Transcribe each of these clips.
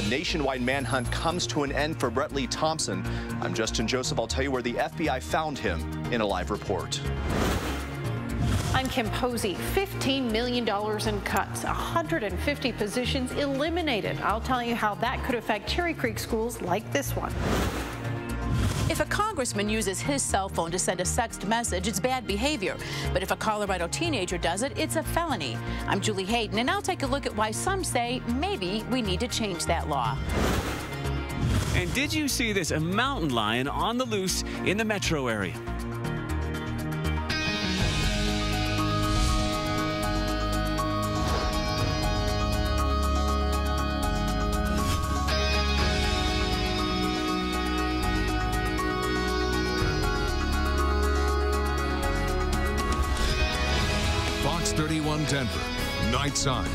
nationwide manhunt comes to an end for Brett Lee Thompson. I'm Justin Joseph. I'll tell you where the FBI found him in a live report. I'm Kim Posey. $15 million in cuts, 150 positions eliminated. I'll tell you how that could affect Cherry Creek schools like this one. If a congressman uses his cell phone to send a sext message, it's bad behavior. But if a Colorado teenager does it, it's a felony. I'm Julie Hayden, and I'll take a look at why some say maybe we need to change that law. And did you see this? A mountain lion on the loose in the metro area. Fox 31 Denver, Nightside.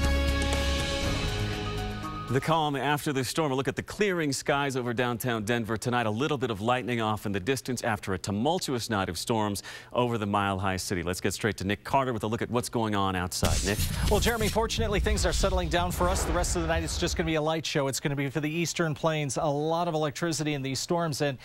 The calm after the storm. A look at the clearing skies over downtown Denver tonight. A little bit of lightning off in the distance after a tumultuous night of storms over the mile-high city. Let's get straight to Nick Carter with a look at what's going on outside. Nick? Well, Jeremy, fortunately, things are settling down for us. The rest of the night, it's just going to be a light show. It's going to be for the eastern plains. A lot of electricity in these storms, and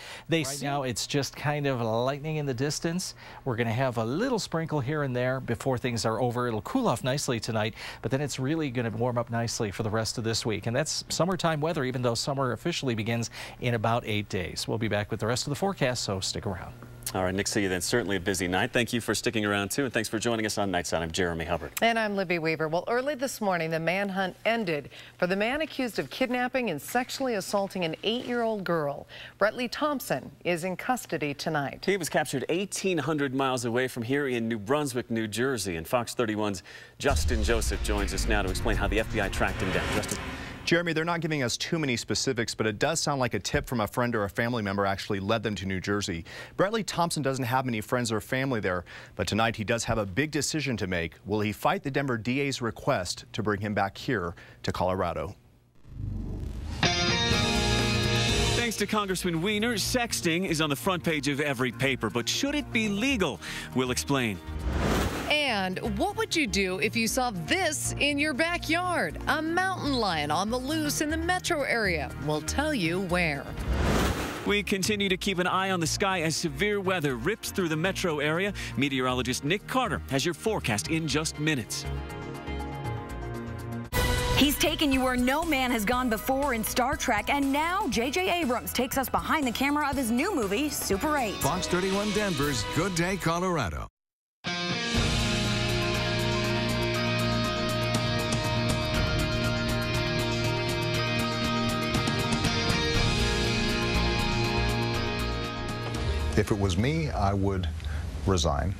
now it's just kind of lightning in the distance. We're going to have a little sprinkle here and there before things are over. It'll cool off nicely tonight, but then it's really going to warm up nicely for the rest of this week. And that's summertime weather, even though summer officially begins in about 8 days. We'll be back with the rest of the forecast, so stick around. All right, Nick, see you then. Certainly a busy night. Thank you for sticking around, too, and thanks for joining us on Nightside. I'm Jeremy Hubbard. And I'm Libby Weaver. Well, early this morning, the manhunt ended for the man accused of kidnapping and sexually assaulting an 8-year-old girl. Brett Lee Thompson is in custody tonight. He was captured 1,800 miles away from here in New Brunswick, New Jersey. And Fox 31's Justin Joseph joins us now to explain how the FBI tracked him down. Justin. Jeremy, they're not giving us too many specifics, but it does sound like a tip from a friend or a family member actually led them to New Jersey. Brett Lee Thompson doesn't have many friends or family there, but tonight he does have a big decision to make. Will he fight the Denver DA's request to bring him back here to Colorado? Thanks to Congressman Weiner, sexting is on the front page of every paper, but should it be legal? We'll explain. And what would you do if you saw this in your backyard? A mountain lion on the loose in the metro area. We'll tell you where. We continue to keep an eye on the sky as severe weather rips through the metro area. Meteorologist Nick Carter has your forecast in just minutes. He's taken you where no man has gone before in Star Trek, and now J.J. Abrams takes us behind the camera of his new movie, Super 8. Fox 31 Denver's Good Day, Colorado. If it was me, I would resign.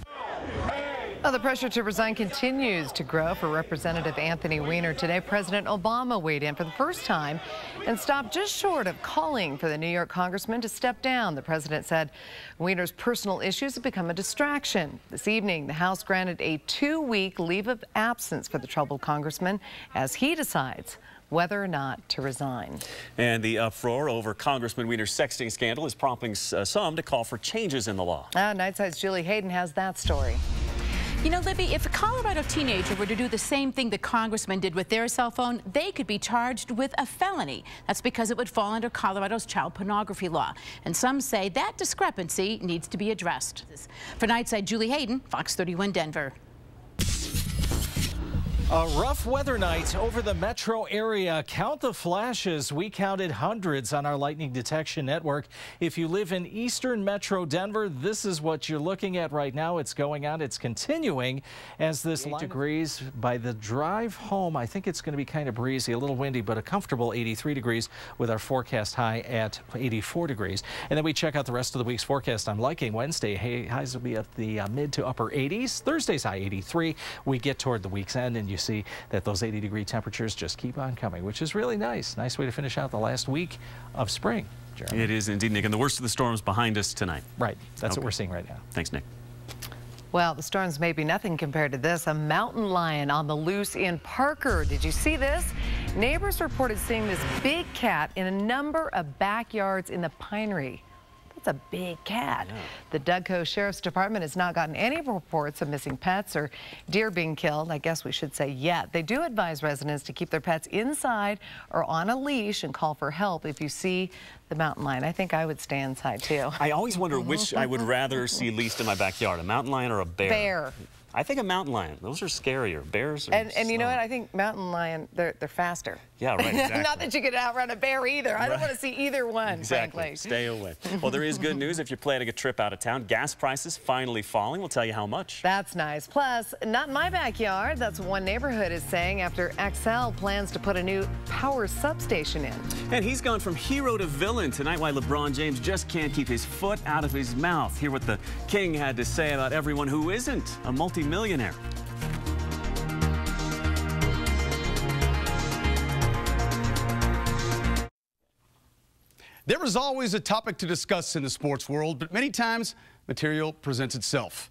Well, the pressure to resign continues to grow for Representative Anthony Weiner. Today, President Obama weighed in for the first time and stopped just short of calling for the New York congressman to step down. The president said Weiner's personal issues have become a distraction. This evening, the House granted a 2-week leave of absence for the troubled congressman as he decides whether or not to resign. And the uproar over Congressman Weiner's sexting scandal is prompting some to call for changes in the law. Nightside's Julie Hayden has that story. You know, Libby, if a Colorado teenager were to do the same thing the congressman did with their cell phone, they could be charged with a felony. That's because it would fall under Colorado's child pornography law. And some say that discrepancy needs to be addressed. For Nightside, Julie Hayden, Fox 31 Denver. A rough weather night over the metro area. Count the flashes. We counted hundreds on our lightning detection network. If you live in eastern metro Denver, this is what you're looking at right now. It's going on. It's continuing as this 8 degrees. By the drive home, I think it's going to be kind of breezy, a little windy, but a comfortable 83 degrees with our forecast high at 84 degrees. And then we check out the rest of the week's forecast. I'm liking Wednesday. Highs will be at the mid to upper 80s. Thursday's high 83. We get toward the week's end and you see that those 80-degree temperatures just keep on coming, which is really nice. Nice way to finish out the last week of spring, Jeremy. It is indeed, Nick. And the worst of the storms behind us tonight. Right. That's what we're seeing right now. Thanks, Nick. Well, the storms may be nothing compared to this. A mountain lion on the loose in Parker. Did you see this? Neighbors reported seeing this big cat in a number of backyards in the Pinery. That's a big cat. Yeah. The Dugco Sheriff's Department has not gotten any reports of missing pets or deer being killed. I guess we should say yet. They do advise residents to keep their pets inside or on a leash and call for help if you see the mountain lion. I think I would stay inside too. I always wonder which I would rather see least in my backyard, a mountain lion or a bear. Bear. I think a mountain lion. Those are scarier. Bears are And you know what? I think mountain lion, they're faster. Yeah, right, exactly. Not that you could outrun a bear either. I don't want to see either one, exactly. frankly. Stay away. Well, there is good news if you're planning a trip out of town. Gas prices finally falling. We'll tell you how much. That's nice. Plus, not in my backyard. That's what one neighborhood is saying after XL plans to put a new power substation in. And he's gone from hero to villain tonight, why LeBron James just can't keep his foot out of his mouth. Hear what the king had to say about everyone who isn't a multimillionaire. There is always a topic to discuss in the sports world, but many times material presents itself.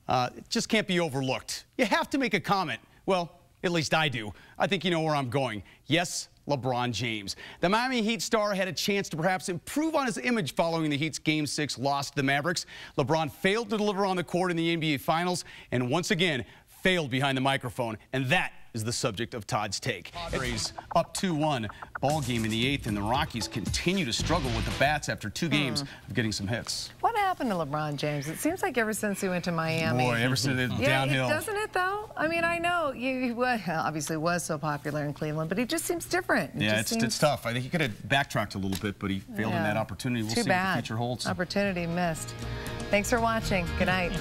It just can't be overlooked. You have to make a comment. Well, at least I do. I think you know where I'm going. Yes, LeBron James. The Miami Heat star had a chance to perhaps improve on his image following the Heat's Game 6 loss to the Mavericks. LeBron failed to deliver on the court in the NBA Finals and once again failed behind the microphone, and that is the subject of Todd's take. Padres up 2-1 ball game in the 8th, and the Rockies continue to struggle with the bats after 2 games of getting some hits. What happened to LeBron James? It seems like ever since he went to Miami. Boy, ever since it's downhill. Doesn't it, though? I mean, I know he obviously was so popular in Cleveland, but he just seems different. It's tough. I think he could have backtracked a little bit, but he failed in that opportunity. We'll see what the future holds. Opportunity missed. Thanks for watching. Good night.